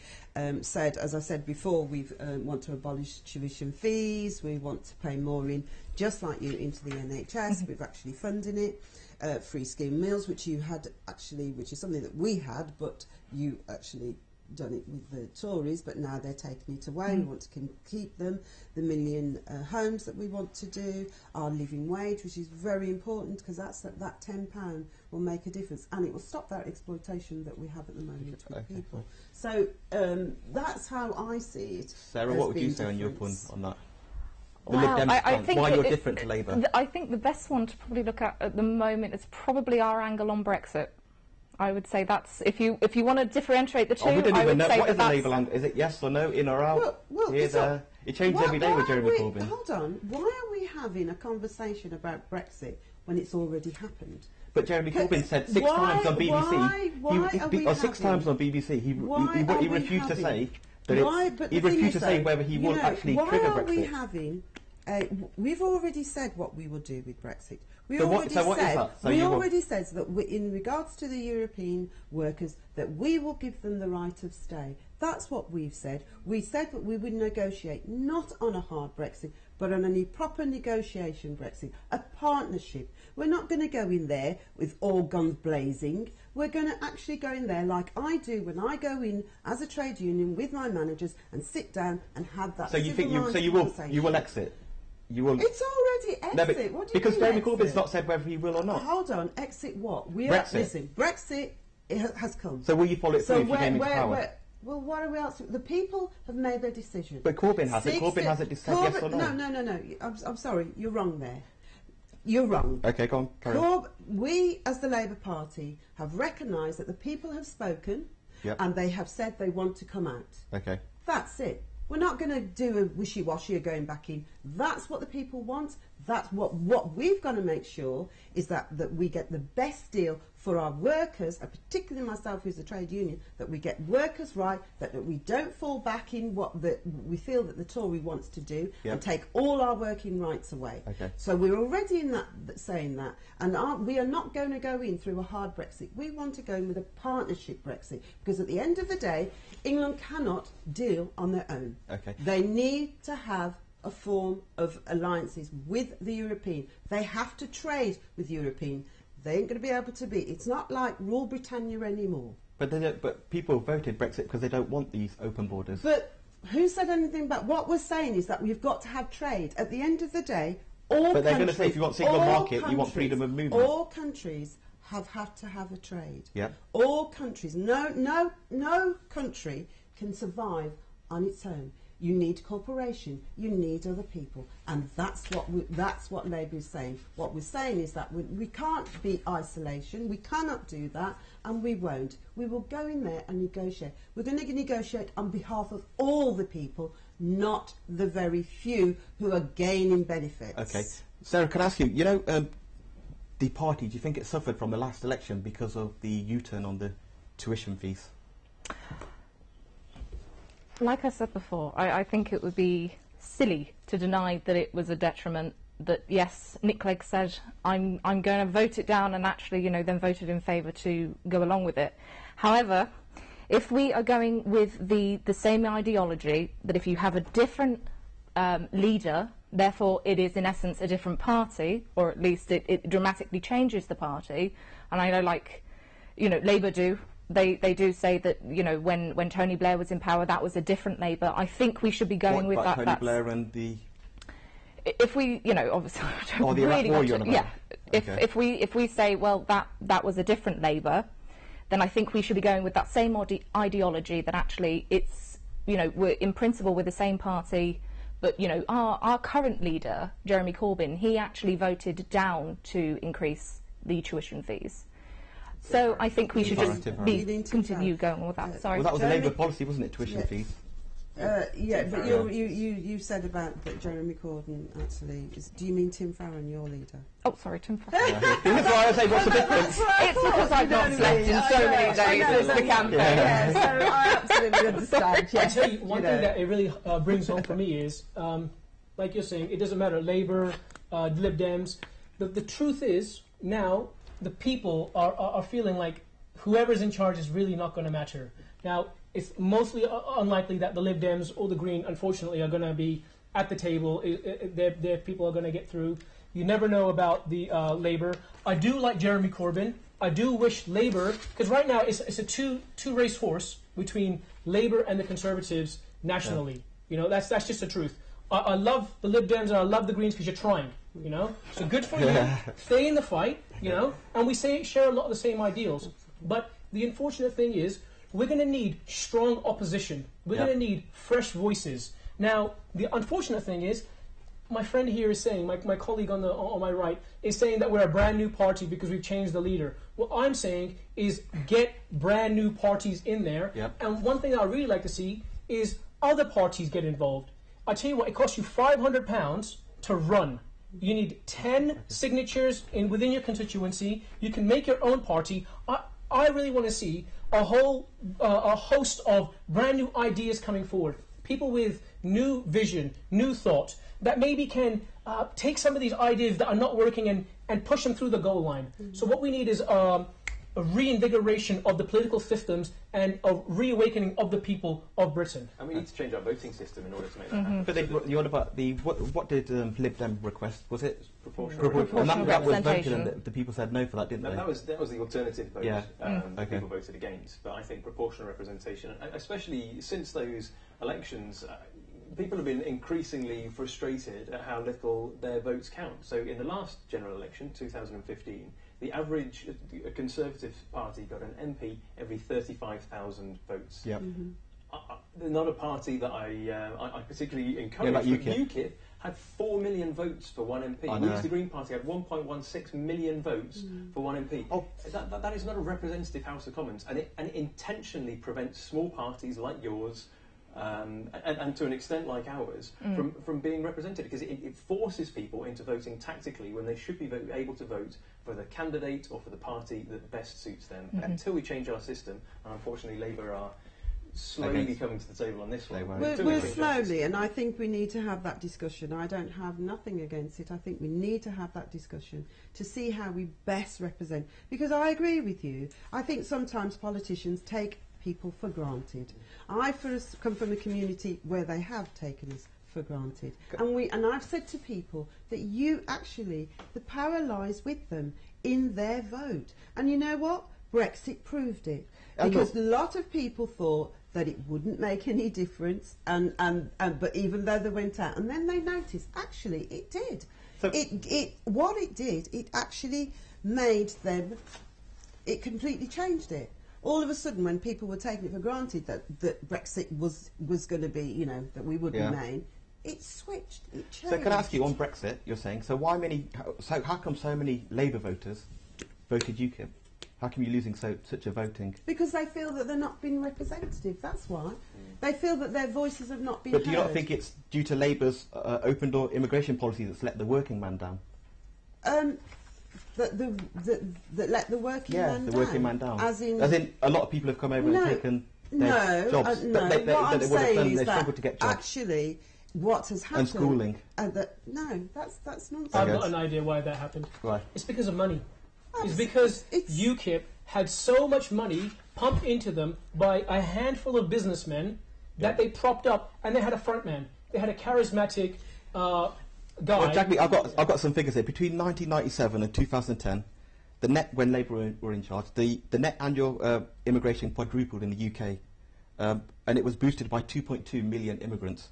said, as I said before, we want to abolish tuition fees, we want to pay more in, just like you, into the NHS. We've actually funded it. Free scheme meals, which you had actually, which is something that we had, but you actually done it with the Tories, but now they're taking it away. We want to keep them. The million homes that we want to do, our living wage, which is very important, because that £10 will make a difference, and it will stop that exploitation that we have at the moment with people. So that's how I see it. Sarah, what would you say on your point on that? Well, I think why you're different to Labour? I think the best one to probably look at the moment is probably our angle on Brexit. I would say that's, if you want to differentiate the two, we don't I even would know. say What is the that's... Labour land? Is it yes or no, in or out? Well, it changes every day with Jeremy Corbyn. Hold on. Why are we having a conversation about Brexit when it's already happened? But Jeremy Corbyn said six times on BBC. Six times on BBC, he refused to say that he refused to say whether he would actually trigger Brexit. Why are we having? We've already said what we will do with Brexit. We already said that in regards to the European workers, that we will give them the right of stay. That's what we've said. We said that we would negotiate not on a hard Brexit, but on a proper negotiation Brexit, a partnership. We're not going to go in there with all guns blazing. We're going to actually go in there like I do when I go in as a trade union with my managers and sit down and have that. So you think you will exit? You will. It's already exit. What do you because mean Jeremy exit? Corbyn's not said whether he will or not. Hold on, exit what? Brexit. Brexit has come. So will you follow it through if you came into power? Well, what are we asking? The people have made their decision. But Corbyn hasn't. Corbyn hasn't said yes or no. No. I'm sorry, you're wrong there. You're wrong. Okay, go on. Carry on. We, as the Labour Party, have recognised that the people have spoken, and they have said they want to come out. Okay. That's it. We're not going to do a wishy-washy of going back in. That's what the people want. That's what we've got to make sure is that we get the best deal for our workers, and particularly myself who's a trade union, that we get workers right, that we don't fall back in what we feel that the Tory wants to do and take all our working rights away. Okay. So we're already in that saying that, and we are not going to go in through a hard Brexit. We want to go in with a partnership Brexit, because at the end of the day, England cannot deal on their own. Okay. They need to have a form of alliances with the European. They have to trade with European. They ain't going to be able to be. It's not like rule Britannia anymore. But people voted Brexit because they don't want these open borders. But who said anything about what we're saying is that we've got to have trade. At the end of the day, all But they're going to say if you want single market, you want freedom of movement. All countries have had to have a trade. Yeah. All countries, no country can survive on its own. You need cooperation. You need other people, and that's what Labour is saying. What we're saying is that we can't be isolation. We cannot do that, and we won't. We will go in there and negotiate. We're going to negotiate on behalf of all the people, not the very few who are gaining benefits. Okay, Sarah, can I ask you? You know, the party. Do you think it suffered from the last election because of the U-turn on the tuition fees? Like I said before, I think it would be silly to deny that it was a detriment. That yes, Nick Clegg said, I'm going to vote it down, and actually, you know, then voted in favour to go along with it. However, if we are going with the same ideology, that if you have a different leader, therefore it is in essence a different party, or at least it dramatically changes the party. And I know, like, you know, Labour do. They do say that, you know, when Tony Blair was in power, that was a different Labour. I think we should be going with that. Tony Blair and the... If we, you know, obviously, I don't really want to... Yeah, if we say, well, that was a different Labour, then I think we should be going with that same ideology, that actually it's, you know, we're in principle with the same party, but, you know, our current leader, Jeremy Corbyn, he actually voted down to increase the tuition fees. So I think we should just continue going with that. Sorry. Well, that was a Labour policy, wasn't it? Tuition fees. Yeah, but you said about that Jeremy Corbyn actually is. Do you mean Tim Farron, your leader? Oh, sorry, Tim Farron. That's why I say, what's the difference? It's because I've not slept in so many days. It's the campaign. Yeah, so I absolutely understand. I tell you, one thing that it really brings home for me is, like you're saying, it doesn't matter, Labour, Lib Dems. The truth is, now, the people are feeling like whoever's in charge is really not going to matter. Now, it's mostly unlikely that the Lib Dems or the Green, unfortunately, are going to be at the table. Their people are going to get through. You never know about the Labour. I do like Jeremy Corbyn. I do wish Labour, because right now it's a two-race horse between Labour and the Conservatives nationally. Yeah. You know, that's just the truth. I love the Lib Dems and I love the Greens because you're trying, you know. So good for you. Stay in the fight, you know. And we share a lot of the same ideals. But the unfortunate thing is, we're going to need strong opposition. We're going to need fresh voices. Now, the unfortunate thing is, my friend here is saying, my colleague on my right is saying that we're a brand new party because we've changed the leader. What I'm saying is get brand new parties in there. And one thing I really like to see is other parties get involved. I tell you what, it costs you £500 to run. You need 10 signatures within your constituency. You can make your own party. I really want to see a host of brand new ideas coming forward. People with new vision, new thought, that maybe can take some of these ideas that are not working and push them through the goal line. So what we need is a reinvigoration of the political systems and a reawakening of the people of Britain. And we need to change our voting system in order to make that happen. But you about what did Lib Dem request? Was it proportional? And that was voted, and the people said no for that, didn't they? That was the alternative vote. People voted against. But I think proportional representation, especially since those elections, people have been increasingly frustrated at how little their votes count. So in the last general election, 2015. The average Conservative Party got an MP every 35,000 votes. Not a party that I particularly encourage. Like UKIP had 4 million votes for one MP. Whereas the Green Party had 1.16 million votes for one MP. That is not a representative House of Commons, and it intentionally prevents small parties like yours. And to an extent like ours, from being represented, because it forces people into voting tactically when they should be able to vote for the candidate or for the party that best suits them. Until we change our system, and unfortunately Labour are slowly coming to the table on this one. We're slowly, and I think we need to have that discussion. I don't have nothing against it. I think we need to have that discussion to see how we best represent. Because I agree with you. I think sometimes politicians take people for granted. I first come from a community where they have taken us for granted, and I've said to people that the power lies with them in their vote. And you know what? Brexit proved it, because a lot of people thought that it wouldn't make any difference, but even though they went out, and then they noticed actually it did. So it actually made them it completely changed it. All of a sudden, when people were taking it for granted that Brexit was going to be, you know, that we would remain, it switched. It changed. So can I ask you on Brexit? You're saying so. How come so many Labour voters voted UKIP? How come you're losing such a voting? Because they feel that they're not being representative. That's why. They feel that their voices have not been But heard. do you not think it's due to Labour's open door immigration policy that's let the working man down? That let the working man down? the working man down. As in a lot of people have come over and taken their jobs. No, They what I'm saying is they that struggled to get jobs. actually what has happened... And schooling. No, that's nonsense. I've got an idea why that happened. Right. It's because of money. It's because UKIP had so much money pumped into them by a handful of businessmen that they propped up, and they had a front man. They had a charismatic guy. Well, Jackie, I've got some figures here. Between 1997 and 2010, the net, when Labour were in charge, the net annual immigration quadrupled in the UK, and it was boosted by 2.2 million immigrants,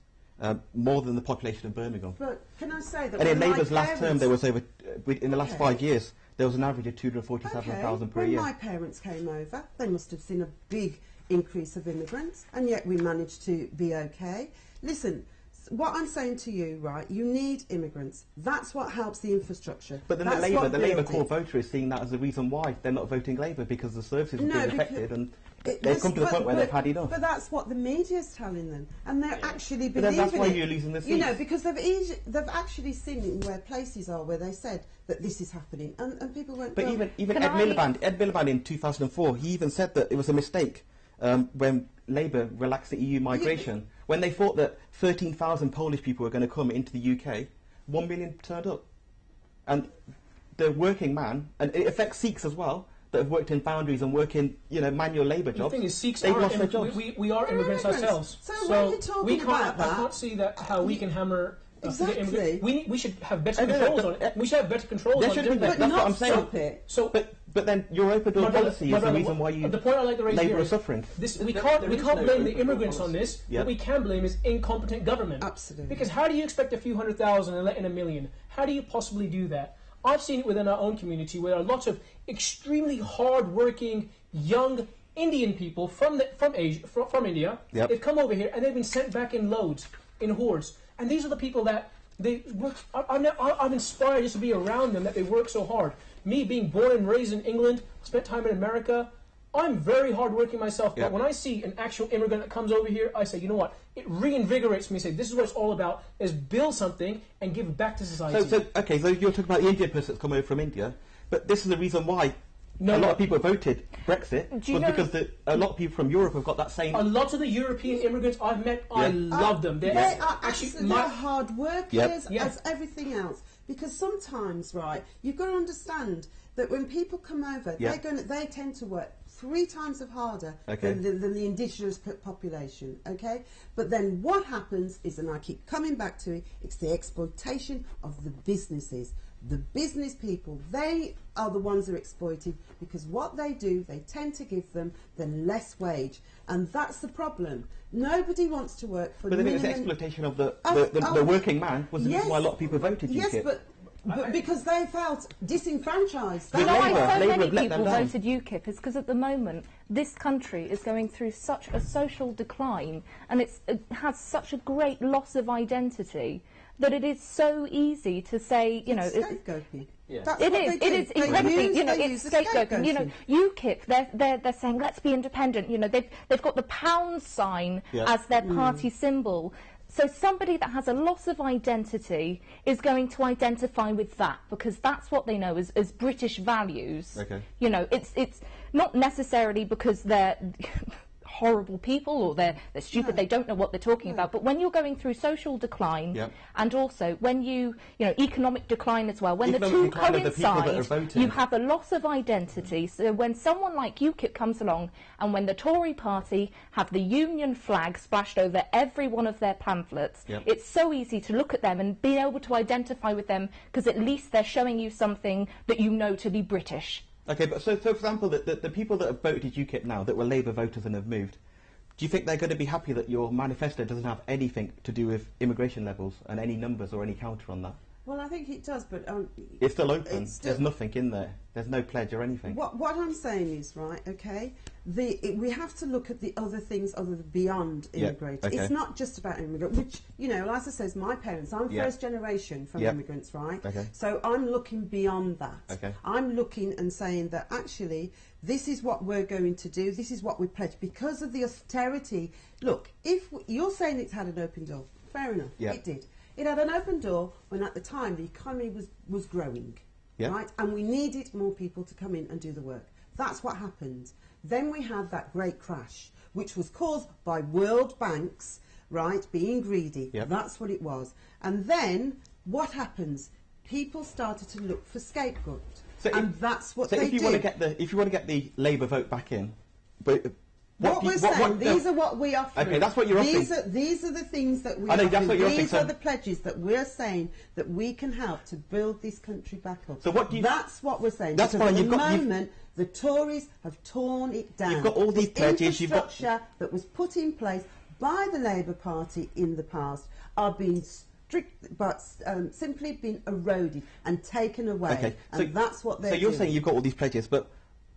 more than the population of Birmingham. But can I say that... And in Labour's last term, there was over, in the last 5 years, there was an average of 247,000 per year. When my parents came over, they must have seen a big increase of immigrants, and yet we managed to be okay. Listen, what I'm saying to you, right, you need immigrants. That's what helps the infrastructure. But then the Labour core voter is seeing that as the reason why they're not voting Labour, because the services are being affected, and they've come to the point where they've had enough. But that's what the media's telling them, and they're actually believing it. But then that's why it. you're losing the seats. You know, because they've actually seen it in where places are where they said that this is happening, and people went... But well, even Ed Miliband in 2004, he even said that it was a mistake when Labour relaxed the EU migration. When they thought that 13,000 Polish people were going to come into the UK, 1 million turned up. And the working man, and it affects Sikhs as well, that have worked in foundries and work in, you know, manual labour jobs. The thing is, Sikhs they've are lost their jobs. We are immigrants ourselves. So when you're talking about that... I can't see how we can hammer... Exactly. We should have better controls on it. We should have better controls on it. That's what I'm saying. Stop it. So, but then your open door policy is the reason why the point I like to raise Labour here are is suffering. We can't blame the immigrants on this. Yeah. What we can blame is incompetent government. Absolutely. Because how do you expect a few 100,000 and let in 1 million? How do you possibly do that? I've seen it within our own community where there are lots of extremely hard-working young Indian people from India. Yep. They've come over here and they've been sent back in loads, in hordes. And these are the people that they work. I'm inspired just to be around them, that they work so hard. Me being born and raised in England, spent time in America, I'm very hardworking myself. Yep. But when I see an actual immigrant that comes over here, I say, you know what? It reinvigorates me. Say, this is what it's all about: is build something and give back to society. So you're talking about the Indian person that's come over from India, but this is the reason why a lot of people voted Brexit, was because a lot of people from Europe have got that same... A lot of the European immigrants I've met, I love them. They are actually hard workers as everything else. Because sometimes, right, you've got to understand that when people come over, they tend to work 3 times harder than the indigenous population, okay? But then what happens is, and I keep coming back to it, it's the exploitation of the businesses. The business people, they are the ones that are exploited, because what they do, they tend to give them the less wage. And that's the problem. Nobody wants to work for... But then it's the exploitation of the working man was the reason why a lot of people voted UKIP. Yes, but because they felt disenfranchised. You know why so many people voted UKIP is because at the moment this country is going through such a social decline, and it has such a great loss of identity, that it is so easy to say, you know... It's scapegoating. Yeah. It is incredibly, you know, it's scapegoating. You know, UKIP, they're saying, let's be independent. You know, they've got the pound sign as their party symbol. So somebody that has a loss of identity is going to identify with that, because that's what they know as British values. Okay. You know, it's not necessarily because they're horrible people or they're stupid, they don't know what they're talking about. But when you're going through social decline, and also when you know, economic decline as well, when the two coincide, you have a loss of identity. So when someone like UKIP comes along, and when the Tory party have the Union flag splashed over every one of their pamphlets, it's so easy to look at them and be able to identify with them, because at least they're showing you something that you know to be British. Okay, but so for example, the people that have voted UKIP now, that were Labour voters and have moved, do you think they're going to be happy that your manifesto doesn't have anything to do with immigration levels and any numbers or any counter on that? Well, I think it does, but It's still open. It's still- There's nothing in there. There's no pledge or anything. what I'm saying is, right, okay, we have to look at the other things other than beyond Yeah, immigrants. okay. It's not just about immigrants, which, you know, as I says, my parents, I'm Yeah. first generation from Yeah. immigrants, right? Okay. So I'm looking beyond that. Okay. I'm looking and saying that actually this is what we're going to do, this is what we pledge. Because of the austerity, look, if you're saying it's had an open door, fair enough, Yeah. it did. It had an open door when at the time the economy was growing, Yeah. right? And we needed more people to come in and do the work. That's what happened. Then we had that great crash, which was caused by world banks, right, being greedy. Yep. That's what it was. And then what happens? People started to look for scapegoats, and that's what So they if you did. want to get the Labour vote back in, but What we're saying, these are what we offer. Okay, that's what you're offering. These are the things that we I know, offer. that's what you're offering, These so- are the pledges that we're saying that we can help to build this country back up. So what do you- That's what we're saying. That's because fine, at you've the got- you've- moment, the Tories have torn it down. You've got all these The pledges, you've got- infrastructure that was put in place by the Labour Party in the past are being strict, but simply been eroded and taken away. Okay, And that's what they're So you're doing. saying you've got all these pledges,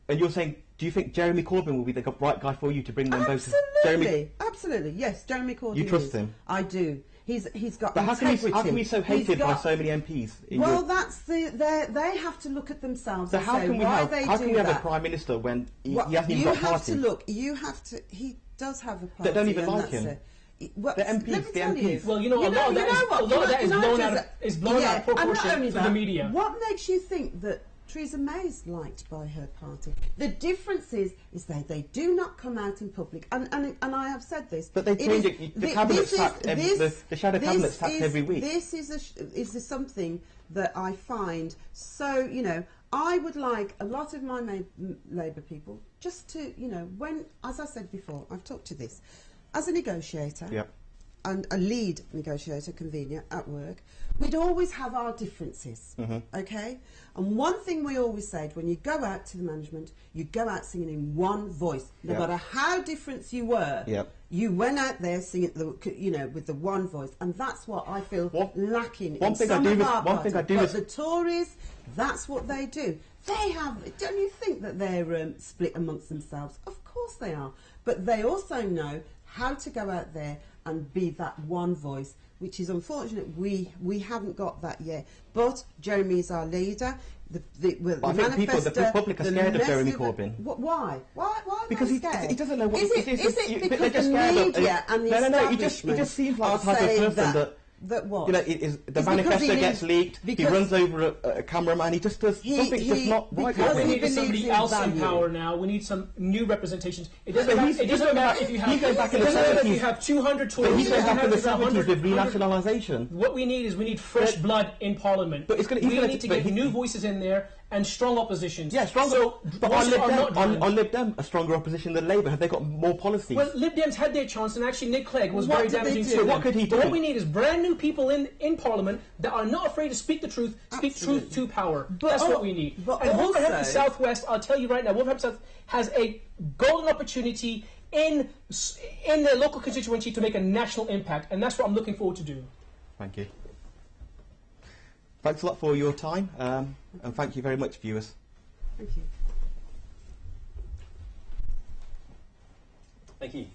and you're saying, do you think Jeremy Corbyn will be the right guy for you to bring them both? Absolutely, absolutely. Yes, Jeremy Corbyn. You trust is. him? I do. He's got But how can integrity. he so He's hated by got- so many MPs? Well, they have to look at themselves So and how say can we why have they how do can we have a that. prime minister when he What- hasn't even you got a have party? to look. You have to. He does have a party. That don't even and like that's him. it. Well, The MPs, let me the tell you. MPs. Well, you know, a lot of that is blown out of proportion and not only to the that, media. What makes you think that Theresa May is liked by her party? The difference is they do not come out in public, and I have said this. But they change it. The cabinet's sacked the shadow cabinet's sacked every week. This is something that I find so. You know, I would like a lot of my Labour people just to, you know, when, as I said before, I've talked to this as a negotiator. Yep. And a lead negotiator, convener at work, we'd always have our differences, okay? And one thing we always said, when you go out to the management, you go out singing in one voice. No Yep. matter how different you were, Yep. you went out there singing, with the one voice. And that's what I feel lacking one in thing I some do of with- our one thing parties. I do But is- the Tories, that's what they do. They have, don't you think that they're split amongst themselves? Of course they are. But they also know how to go out there and be that one voice, which is unfortunate we haven't got that yet. But Jeremy is our leader. The I think people, the manifesto, public are the scared of Jeremy message- Corbyn. Why? Why are Because they he scared? doesn't know what Is it they're because just the scared of- media and the No, he establishment just seems like are the type of saying person that that what? You know, the It's because manifesto he gets believes- leaked. He because- runs over a cameraman. He just does something just not right. because What we he need is somebody believes in else in value. power now. We need some new representations. It But doesn't matter. he's It doesn't going matter back- if you have. he's going back in the it doesn't matter if 70s. you have 200 Tories. But he's going if back you in the have 70s with 100. renationalisation. What we need fresh blood in Parliament. But it's gonna- we he's gonna- need to but get he- new voices in there and strong oppositions. Yeah, stronger. So But on voices are not driven. Lib Dem, a stronger opposition than Labour. Have they got more policies? Well, Lib Dems had their chance, and actually Nick Clegg was What very did they damaging do? to So them. what could he But do? what we need is brand new people in Parliament that are not afraid to speak the truth, speak truth to power. That's what we need. but And Wolverhampton also- South West, I'll tell you right now, Wolverhampton South has a golden opportunity in their local constituency to make a national impact, and that's what I'm looking forward to do. Thank you. Thanks a lot for your time, and thank you very much, viewers. Thank you. Thank you.